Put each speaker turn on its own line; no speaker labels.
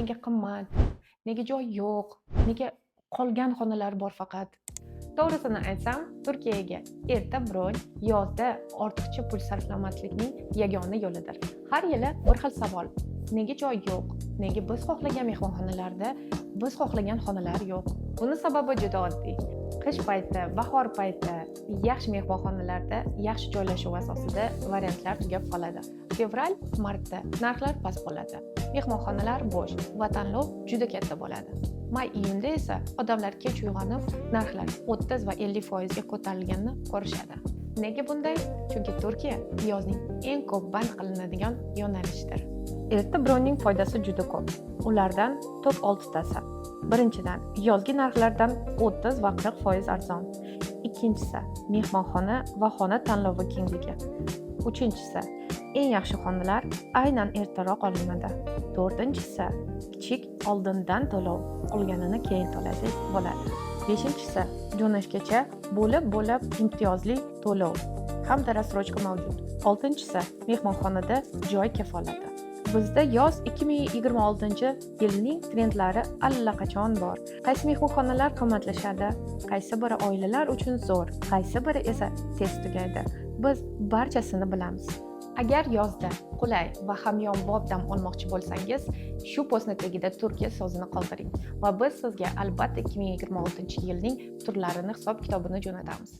nega qimmat, nega joy yo'q, nega qolgan xonalar bor faqat? To'g'risini aytsam, Turkiyaga erta bron yozda ortiqcha pul sarflamaslikning yagona yo'lidir. Har yili bir xil savol: nega joy yo'q? Nega biz xohlagan mehmonxonalarda biz xohlagan xonalar yo'q? Buni sababi juda oddiy. Qish payti, bahor payti yaxshi mehmonxonalarda yaxshi joylashuv asosida variantlar tugab qoladi. Fevral-martda narxlar past bo'ladi. Mehmonxonalar bo'sh va tanlov juda katta bo'ladi. May-iyunda esa odamlar kech uyg'onib, narxlar 30 va 50% ga ko'tarilganini ko'rishadi. Nega bunday? Chunki Turkiya yozning eng ko'p band qilinadigan yo'nalishdir. Erta bronning foydasi juda ko'p. Ulardan top 6 tasi. Birinchidan, yozgi narxlardan 30 va 40% arzon. Ikkinchisi, mehmonxona va xona tanlovi kengligi. Uchinchisi, eng yaxshi xonalar aynan ertaroq olinadi. To'rtinchisi, kichik oldindan to'lov, qolganini keyin to'lasangiz bo'ladi. Beshinchisi, jo'nashgacha bo'lib imtiyozli to'lov hamda rassrochka mavjud. Oltinchisi, mehmonxonada joy kafolati. Bizda yoz 2026-yilning trendlari allaqachon bor. Qaysi mehmonxonalar qimmatlashadi, qaysi biri oilalar uchun zo'r, qaysi biri esa tez tugaydi. Biz barchasini bilamiz. Agar yozda qulay va hamyonbop dam olmoqchi bo'lsangiz, shu postni tagida Turkiya so'zini qoldiring va biz sizga albatta 2026-yilning turlarini hisob-kitobini jo'natamiz.